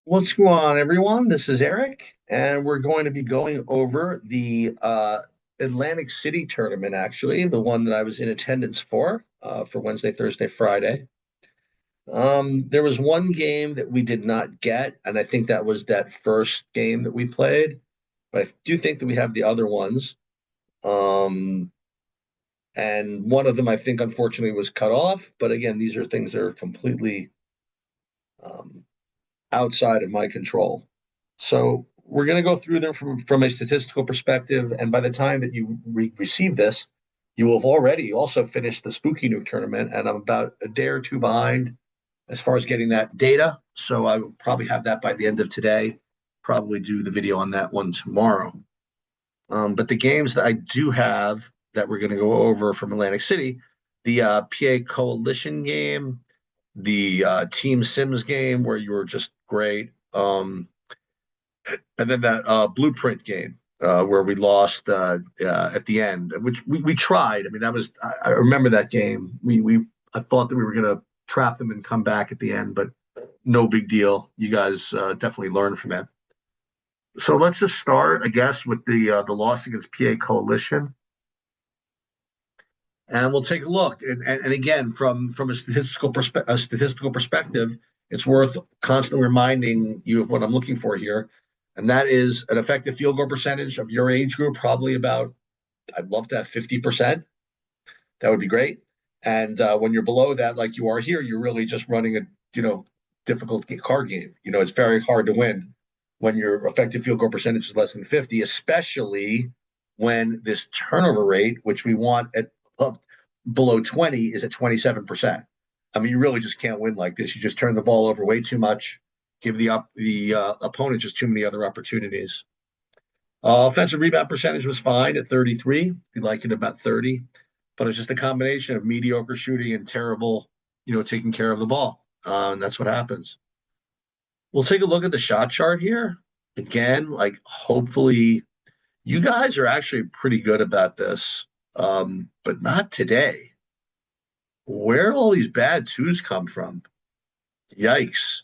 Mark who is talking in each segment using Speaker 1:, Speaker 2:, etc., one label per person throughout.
Speaker 1: What's going on, everyone? This is Eric, and we're going to be going over the Atlantic City tournament, actually, the one that I was in attendance for Wednesday, Thursday, Friday. There was one game that we did not get, and I think that was that first game that we played, but I do think that we have the other ones. Um, and one of them, I think, unfortunately, was cut off. But again, these are things that are completely um, outside of my control. So we're going to go through them from a statistical perspective. And by the time that you receive this, you will have already also finished the Spooky Nuke tournament. And I'm about a day or two behind as far as getting that data. So I will probably have that by the end of today, probably do the video on that one tomorrow. But the games that I do have that we're going to go over from Atlantic City, the PA Coalition game, the Team Sims game where you were just great. And then that Blueprint game where we lost at the end, which we tried. I mean, I remember that game. I thought that we were going to trap them and come back at the end, but no big deal. You guys definitely learned from it. So let's just start, I guess, with the loss against PA Coalition, and we'll take a look. And again, from a statistical perspective, it's worth constantly reminding you of what I'm looking for here, and that is an effective field goal percentage of your age group, probably about. I'd love to have 50%. That would be great. And when you're below that, like you are here, you're really just running a difficult card game. It's very hard to win when your effective field goal percentage is less than 50, especially when this turnover rate, which we want at up below 20, is at 27%. I mean, you really just can't win like this. You just turn the ball over way too much, give the opponent just too many other opportunities. Offensive rebound percentage was fine at 33. We like it about 30, but it's just a combination of mediocre shooting and terrible, taking care of the ball. And that's what happens. We'll take a look at the shot chart here. Again, like hopefully you guys are actually pretty good about this, but not today. Where all these bad twos come from? Yikes.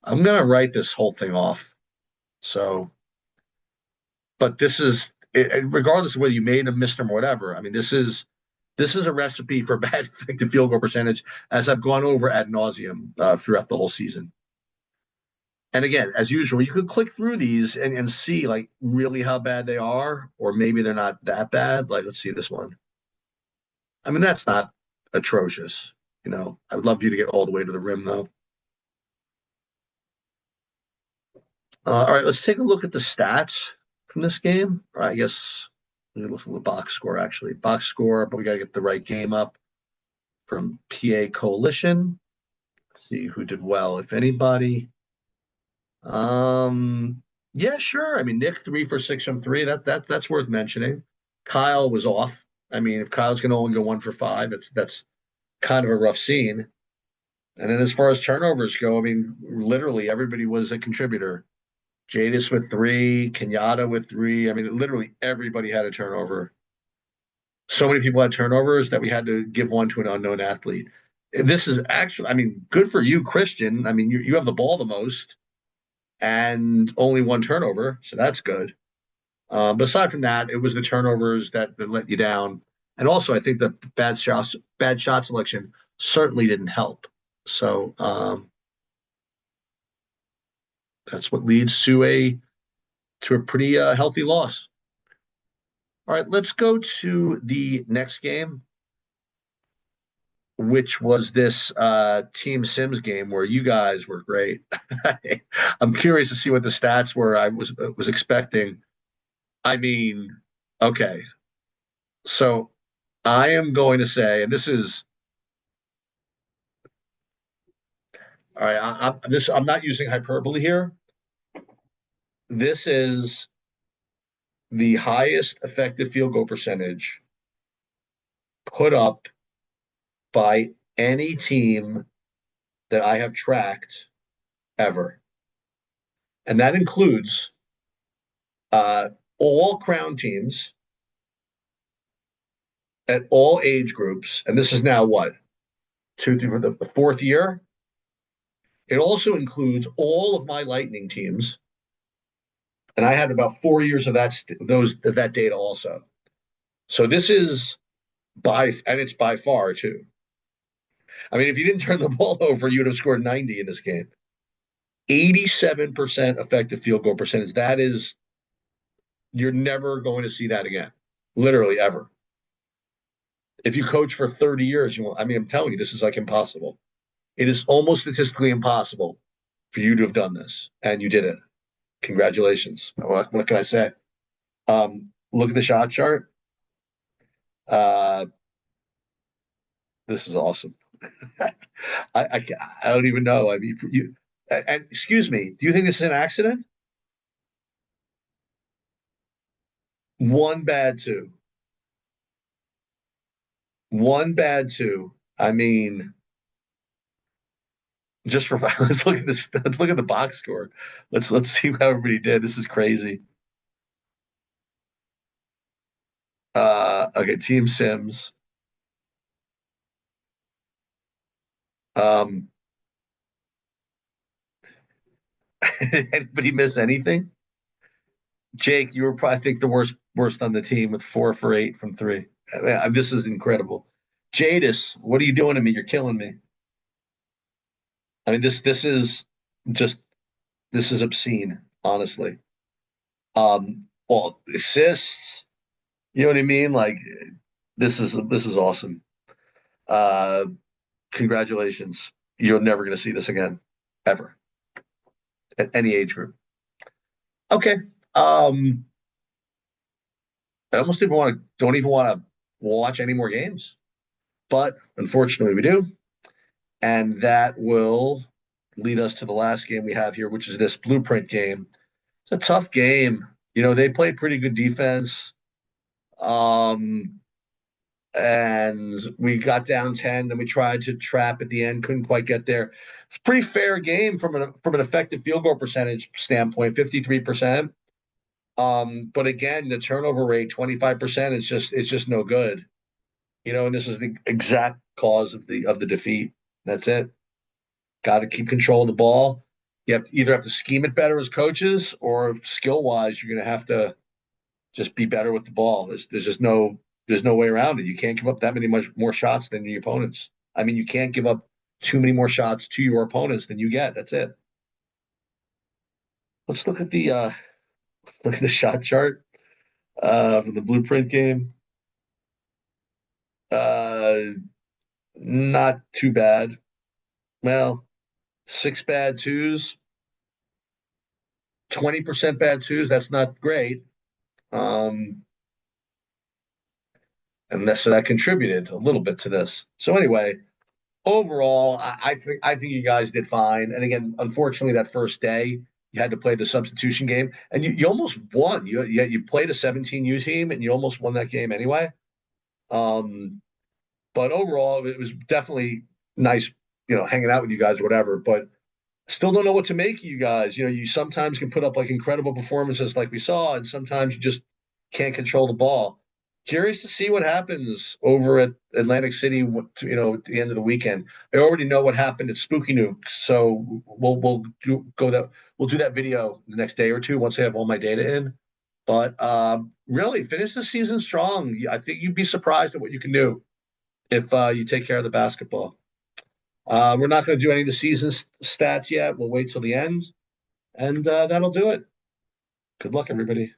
Speaker 1: I'm going to write this whole thing off. So, but this is, regardless of whether you made them, missed them, or whatever. I mean, this is a recipe for bad effective field goal percentage, as I've gone over ad nauseum throughout the whole season. And again, as usual, you could click through these and see like really how bad they are, or maybe they're not that bad. Like, let's see this one. I mean, that's not atrocious. I would love you to get all the way to the rim, though. All right, let's take a look at the stats from this game. Or I guess we look at the box score, actually. Box score, but we got to get the right game up from PA Coalition. Let's see who did well, if anybody. Yeah, sure. I mean, Nick 3 for 6 from three. That's worth mentioning. Kyle was off. I mean, if Kyle's going to only go 1 for 5, that's kind of a rough scene. And then as far as turnovers go, I mean, literally everybody was a contributor. Jadis with 3, Kenyatta with 3. I mean, literally everybody had a turnover. So many people had turnovers that we had to give one to an unknown athlete. This is actually, I mean, good for you, Christian. I mean, you have the ball the most and only 1 turnover, so that's good. But aside from that, it was the turnovers that let you down, and also I think the bad shot selection certainly didn't help. So that's what leads to a pretty healthy loss. All right, let's go to the next game, which was this Team Sims game where you guys were great. I'm curious to see what the stats were. I was expecting. I mean, okay, so I am going to say, and this is all right. I'm not using hyperbole here. This is the highest effective field goal percentage put up by any team that I have tracked ever, and that includes uh, all Crown teams at all age groups. And this is now what, 2, 3, for the fourth year. It also includes all of my Lightning teams, and I had about 4 years of that data also. So this is and it's by far too. I mean, if you didn't turn the ball over, you would have scored 90 in this game. 87% effective field goal percentage. That is, you're never going to see that again, literally ever. If you coach for 30 years, I mean, I'm telling you, this is like impossible. It is almost statistically impossible for you to have done this, and you did it. Congratulations. What can I say? Look at the shot chart. Uh, this is awesome. I don't even know. I mean, and excuse me, do you think this is an accident? One bad two. One bad two. I mean, just for let's look at this. Let's look at the box score. Let's see how everybody did. This is crazy. Okay, Team Sims. Um, anybody miss anything? Jake, you were probably, I think, the worst on the team with 4 for 8 from three. This is incredible. Jadis, what are you doing to me? You're killing me. I mean, this is just this is obscene, honestly. Well, assists, you know what I mean? Like this is awesome. Uh, congratulations. You're never going to see this again, ever, at any age group. Okay. I almost don't even want to watch any more games, but unfortunately we do. And that will lead us to the last game we have here, which is this blueprint game. It's a tough game. They played pretty good defense. Um, and we got down 10, then we tried to trap at the end, couldn't quite get there. It's a pretty fair game from an effective field goal percentage standpoint, 53%. But again, the turnover rate, 25%, it's just no good. And this is the exact cause of the defeat. That's it. Got to keep control of the ball. You either have to scheme it better as coaches, or skill wise, you're going to have to just be better with the ball. There's no way around it. You can't give up that many much more shots than your opponents. I mean, you can't give up too many more shots to your opponents than you get. That's it. Let's look at the shot chart for the blueprint game. Uh, not too bad. Well, six bad twos, 20% bad twos. That's not great. Um, and so that contributed a little bit to this. So anyway, overall, I think you guys did fine. And again, unfortunately, that first day you had to play the substitution game, and you almost won. You played a 17U team, and you almost won that game anyway. Um, but overall, it was definitely nice, hanging out with you guys or whatever. But still don't know what to make of you guys. You sometimes can put up like incredible performances like we saw, and sometimes you just can't control the ball. Curious to see what happens over at Atlantic City, at the end of the weekend. I already know what happened at Spooky Nukes, so we'll do that video the next day or two once I have all my data in. But really, finish the season strong. I think you'd be surprised at what you can do if you take care of the basketball. We're not going to do any of the season stats yet. We'll wait till the end, and that'll do it. Good luck, everybody.